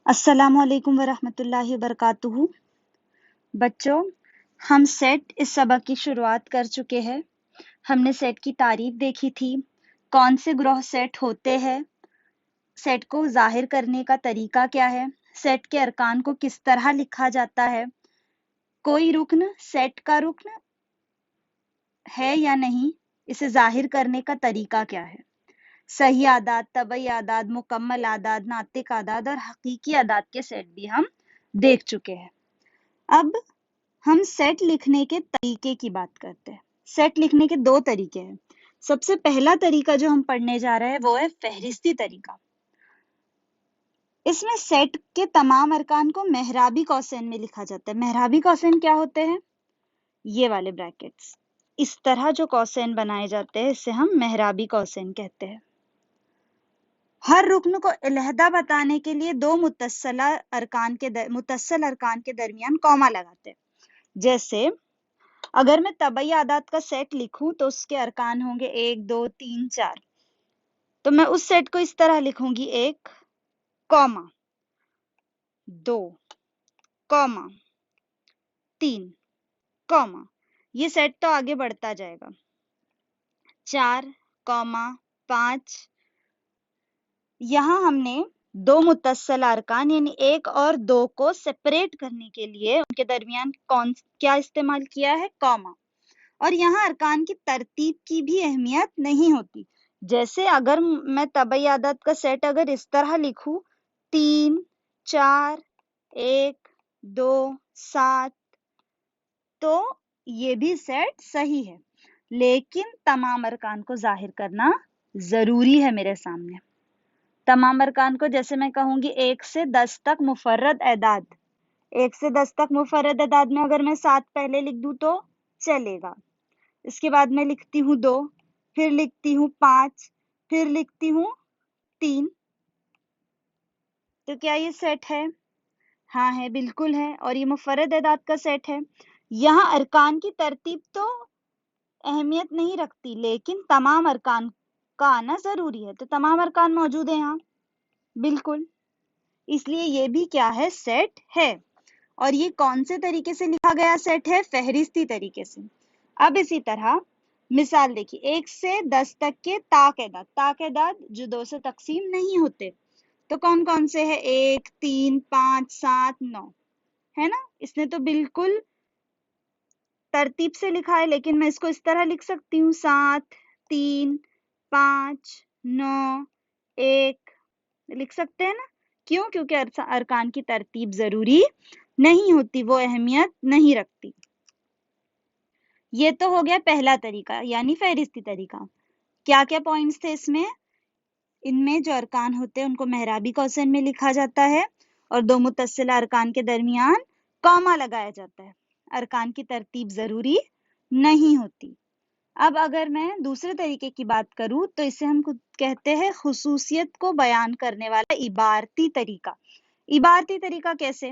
السلام علیکم ورحمۃ اللہ وبرکاتہ۔ بچوں، ہم سیٹ اس سبق کی شروعات کر چکے ہیں۔ ہم نے سیٹ کی تعریف دیکھی تھی، کون سے گروہ سیٹ ہوتے ہیں، سیٹ کو ظاہر کرنے کا طریقہ کیا ہے، سیٹ کے ارکان کو کس طرح لکھا جاتا ہے، کوئی رکن سیٹ کا رکن ہے یا نہیں، اسے ظاہر کرنے کا طریقہ کیا ہے، صحیح اعداد، طبعی اعداد، مکمل اعداد، ناطق اعداد اور حقیقی اعداد کے سیٹ بھی ہم دیکھ چکے ہیں۔ اب ہم سیٹ لکھنے کے طریقے کی بات کرتے ہیں۔ سیٹ لکھنے کے دو طریقے ہیں۔ سب سے پہلا طریقہ جو ہم پڑھنے جا رہے ہیں وہ ہے فہرستی طریقہ۔ اس میں سیٹ کے تمام ارکان کو محرابی قوسین میں لکھا جاتا ہے۔ محرابی قوسین کیا ہوتے ہیں؟ یہ والے بریکٹس، اس طرح جو قوسین بنائے جاتے ہیں اسے ہم محرابی قوسین کہتے ہیں۔ ہر رکن کو علیحدہ بتانے کے لیے دو متصل ارکان کے درمیان کوما لگاتے ہیں۔ جیسے اگر میں طبعی اعداد کا سیٹ لکھوں تو اس کے ارکان ہوں گے 1 2 3 4، تو میں اس سیٹ کو اس طرح لکھوں گی 1 کوما 2 کوما 3 کوما، یہ سیٹ تو آگے بڑھتا جائے گا، 4 کوما 5۔ یہاں ہم نے دو متصل ارکان یعنی 1 اور 2 کو سپریٹ کرنے کے لیے ان کے درمیان کیا استعمال کیا ہے؟ کوما۔ اور یہاں ارکان کی ترتیب کی بھی اہمیت نہیں ہوتی۔ جیسے اگر میں طبعی اعداد کا سیٹ اگر اس طرح لکھوں 3 4 1 2 7، تو یہ بھی سیٹ صحیح ہے، لیکن تمام ارکان کو ظاہر کرنا ضروری ہے میرے سامنے۔ تمام ارکان کو جیسے میں کہوں گی 1 سے 10 تک مفرد اعداد، 1 سے 10 تک مفرد اعداد میں اگر میں 7 پہلے لکھ دوں تو چلے گا، اس کے بعد میں لکھتی ہوں 2، پھر لکھتی ہوں 5، پھر لکھتی ہوں 3، تو کیا یہ سیٹ ہے؟ ہاں ہے، بالکل ہے، اور یہ مفرد اعداد کا سیٹ ہے۔ یہاں ارکان کی ترتیب تو اہمیت نہیں رکھتی، لیکن تمام ارکان کا آنا ضروری ہے، تو تمام ارکان موجود ہیں یہاں، بالکل، اس لیے یہ بھی کیا ہے؟ سیٹ ہے۔ اور یہ کون سے طریقے سے لکھا گیا سیٹ ہے؟ فہرستی طریقے سے۔ اب اسی طرح مثال دیکھیے، 1 سے 10 تک کے طاق اعداد جو 2 سے تقسیم نہیں ہوتے، تو کون کون سے ہے؟ 1 3 5 7 9، ہے نا؟ اس نے تو بالکل ترتیب سے لکھا ہے، لیکن میں اس کو اس طرح لکھ سکتی ہوں 7 3 5 9 1، لکھ سکتے ہیں نا؟ کیوں؟ کیونکہ ارکان کی ترتیب ضروری نہیں ہوتی، وہ اہمیت نہیں رکھتی۔ یہ تو ہو گیا پہلا طریقہ یعنی فہرستی طریقہ۔ کیا کیا پوائنٹس تھے اس میں؟ ان میں جو ارکان ہوتے ہیں ان کو محرابی قوسین میں لکھا جاتا ہے، اور دو متصلہ ارکان کے درمیان کوما لگایا جاتا ہے۔ ارکان کی ترتیب ضروری نہیں ہوتی۔ اب اگر میں دوسرے طریقے کی بات کروں تو اسے ہم کہتے ہیں خصوصیت کو بیان کرنے والا عبارتی طریقہ۔ عبارتی طریقہ کیسے؟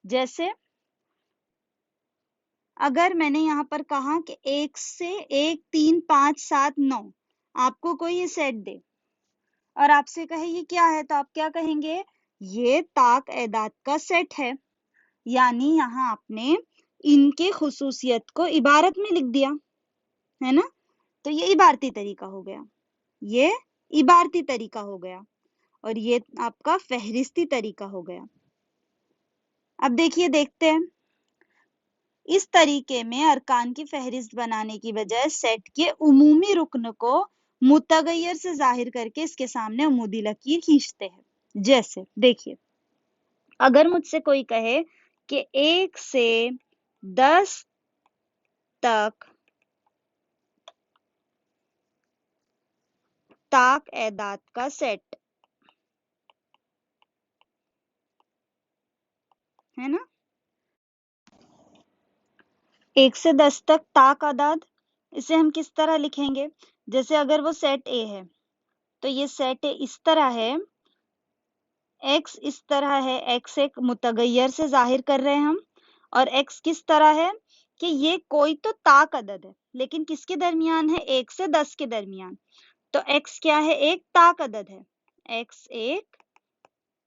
جیسے اگر میں نے یہاں پر کہا کہ 1 سے 1 3 5 7 9، آپ کو کوئی یہ سیٹ دے اور آپ سے کہے یہ کیا ہے، تو آپ کیا کہیں گے؟ یہ طاق اعداد کا سیٹ ہے، یعنی یہاں آپ نے ان کے خصوصیت کو عبارت میں لکھ دیا ہے نا، تو یہ عبارتی طریقہ ہو گیا، یہ عبارتی طریقہ ہو گیا، اور یہ آپ کا فہرستی طریقہ ہو گیا۔ اب دیکھتے ہیں، اس طریقے میں ارکان کی فہرست بنانے کی بجائے سیٹ کے عمومی رکن کو متغیر سے ظاہر کر کے اس کے سامنے عمودی لکیر کھینچتے ہیں۔ جیسے دیکھیے، اگر مجھ سے کوئی کہے کہ 1 سے 10 تک طاق اعداد کا سیٹ ہے نا، 1 سے 10 تک طاق اعداد، اسے ہم کس طرح لکھیں گے؟ جیسے اگر وہ سیٹ اے ہے تو یہ سیٹ اے اس طرح ہے، ایکس اس طرح ہے، ایکس ایک متغیر سے ظاہر کر رہے ہیں ہم، اور ایکس کس طرح ہے کہ یہ کوئی تو طاق عدد ہے، لیکن کس کے درمیان ہے؟ 1 سے 10 کے درمیان، تو ایکس کیا ہے؟ ایک طاق عدد ہے، ایکس ایک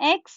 x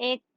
1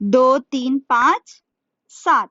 2, 3, 5, 7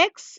x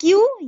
Q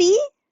p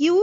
q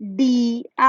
DIVSON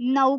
9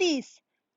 30।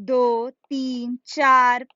2, 3, 4,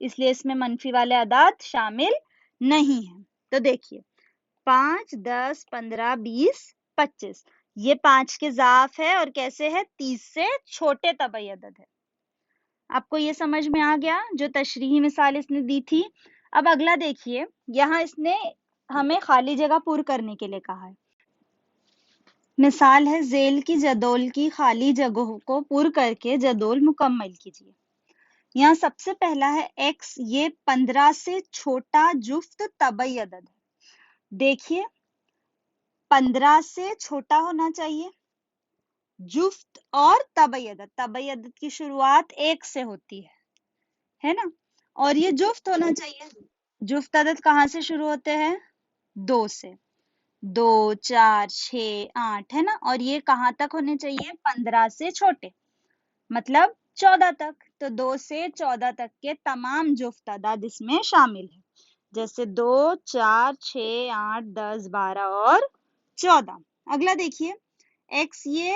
اس لیے اس میں منفی والے اعداد شامل نہیں ہیں. تو دیکھیے 5 10 15 20 25 یہ 5 کے ضعف ہے اور کیسے ہے 30 سے چھوٹے طبعی عدد ہے. آپ کو یہ سمجھ میں آ گیا جو تشریحی مثال اس نے دی تھی. اب اگلا دیکھیے یہاں اس نے ہمیں خالی جگہ پر کرنے کے لیے کہا ہے. مثال ہے ذیل کی جدول کی خالی جگہوں کو پر کر کے جدول مکمل کیجیے. یہاں سب سے پہلا ہے ایکس، یہ 15 سے چھوٹا جفت طبعی عدد ہے. دیکھیے 15 سے چھوٹا ہونا چاہیے جفت اور طبعی عدد. طبعی عدد کی شروعات 1 سے ہوتی ہے نا، اور یہ جفت ہونا چاہیے. جفت عدد کہاں سے شروع ہوتے ہیں؟ 2 سے. 2 4 6 8 ہے نا، اور یہ کہاں تک ہونے چاہیے؟ 15 سے چھوٹے مطلب 14 تک. تو 2 سے 14 تک کے تمام جفت اعداد اس میں شامل ہیں، جیسے 2 4 6 8 10 12 اور 14. اگلا دیکھیے ایکس، یہ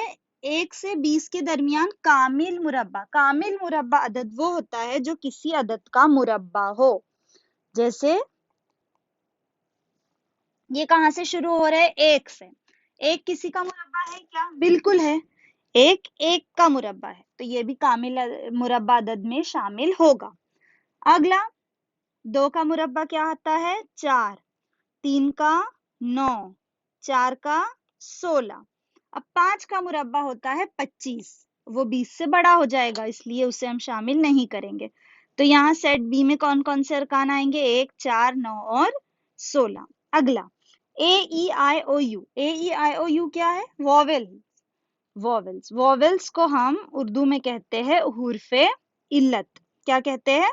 1 سے 20 کے درمیان کامل مربع. کامل مربع عدد وہ ہوتا ہے جو کسی عدد کا مربع ہو. جیسے یہ کہاں سے شروع ہو رہا ہے؟ 1 سے. 1 کسی کا مربع ہے کیا؟ بالکل ہے. 1 کا مربع ہے تو یہ بھی کامل مربع عدد میں شامل ہوگا. اگلا 2 کا مربع کیا ہوتا ہے؟ 4. 3 کا 9. 4 کا 16. اب 5 کا مربع ہوتا ہے 25. وہ 20 سے بڑا ہو جائے گا اس لیے اسے ہم شامل نہیں کریں گے. تو یہاں سیٹ بی میں کون کون سے ارکان آئیں گے؟ 1 4 9 اور 16. اگلا اے ای آئی او you. A E I O you کیا ہے؟ واول. واولز کو ہم اردو میں کہتے ہیں حروف علت. کیا کہتے ہیں؟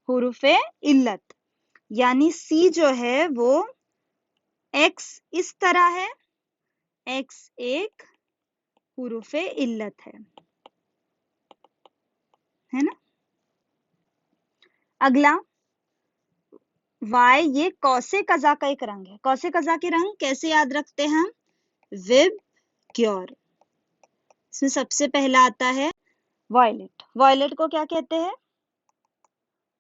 حروف علت. یعنی سی جو ہے وہ ایکس اس طرح ہے، ایکس ایک حروف علت ہے نا. اگلا وائی، یہ قوس قزح کا ایک رنگ ہے. قوس قزح کے رنگ کیسے یاد رکھتے ہیں ہم؟ وب کیور. اس میں سب سے پہلا آتا ہے وائلٹ. وائلٹ کو کیا کہتے ہیں؟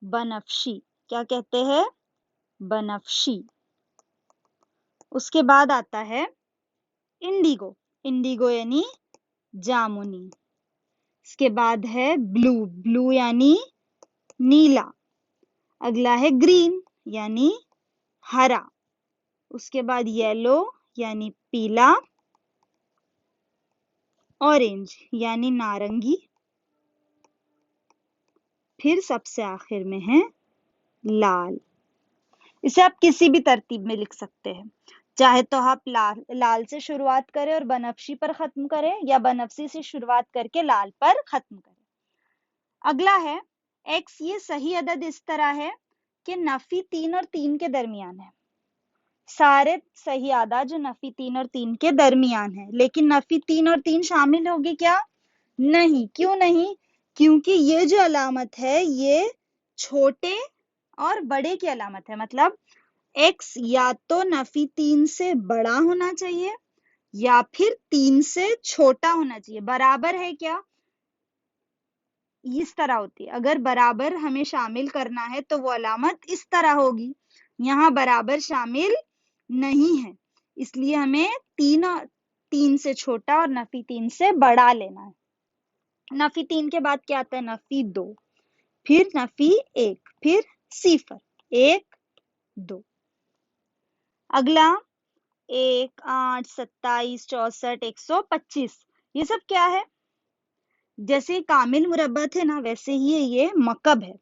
بنفشی. کیا کہتے ہیں؟ بنفشی. اس کے بعد آتا ہے انڈیگو. انڈیگو یعنی جامنی. اس کے بعد ہے بلو. بلو یعنی نیلا. اگلا ہے گرین یعنی ہرا. اس کے بعد یلو یعنی پیلا. اورنج یعنی نارنگی. پھر سب سے آخر میں ہے لال. اسے آپ کسی بھی ترتیب میں لکھ سکتے ہیں، چاہے تو آپ لال سے شروعات کریں اور بنفشی پر ختم کریں، یا بنفشی سے شروعات کر کے لال پر ختم کریں. اگلا ہے ایکس، یہ صحیح عدد اس طرح ہے کہ نفی 3 اور 3 کے درمیان ہے. سارے صحیح اعداد جو نفی 3 اور 3 کے درمیان ہے، لیکن نفی 3 اور 3 شامل ہوگی کیا؟ نہیں. کیوں نہیں؟ کیونکہ یہ جو علامت ہے یہ چھوٹے اور بڑے کی علامت ہے. مطلب ایکس یا تو نفی 3 سے بڑا ہونا چاہیے یا پھر 3 سے چھوٹا ہونا چاہیے. برابر ہے کیا؟ اس طرح ہوتی ہے. اگر برابر ہمیں شامل کرنا ہے تو وہ علامت اس طرح ہوگی. یہاں برابر شامل نہیں ہے، اس لیے ہمیں 3 سے چھوٹا اور نفی 3 سے بڑا لینا ہے. نفی 3 کے بعد کیا آتا ہے؟ نفی 2، پھر نفی 1، پھر صفر. 1 2. اگلا 1 8 27 64 125. یہ سب کیا ہے؟ جیسے کامل مربع تھے نا ویسے ہی یہ مکب ہے.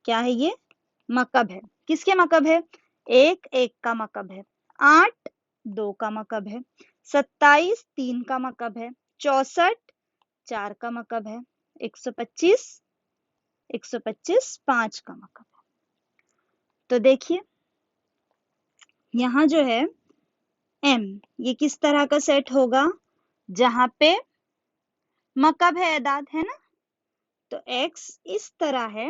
کیا ہے یہ؟ مکب ہے. کس کے مکب ہے؟ 1 1 کا مکب ہے. 8 2 کا مکب ہے. 27 3 کا مکب ہے. 64 4 کا مکب ہے. 125 5 کا مکب ہے. تو دیکھیے یہاں جو ہے ایم، یہ کس طرح کا سیٹ ہوگا؟ جہاں پہ مکب ہے اعداد ہے نا، تو ایکس اس طرح ہے.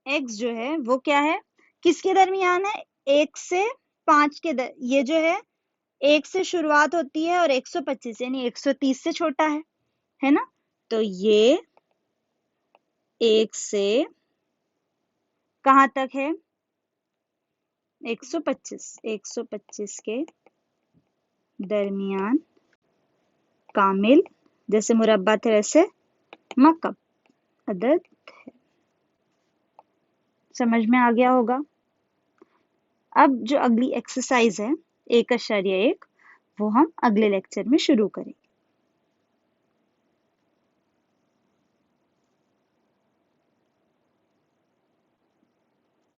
ایکس جو ہے وہ کیا ہے؟ کس کے درمیان ہے؟ 1 سے 5 کے یہ جو ہے 1 سے شروعات ہوتی ہے اور 125 یعنی 130 سے چھوٹا ہے نا. تو یہ 1 سے کہاں تک ہے؟ 125 کے درمیان کامل، جیسے مربع تھے ویسے مکعب عدد ہے۔ سمجھ میں آ گیا ہوگا؟ اب جو اگلی ایکسرسائز ہے 1.1 وہ ہم اگلے لیکچر میں شروع کریں گے۔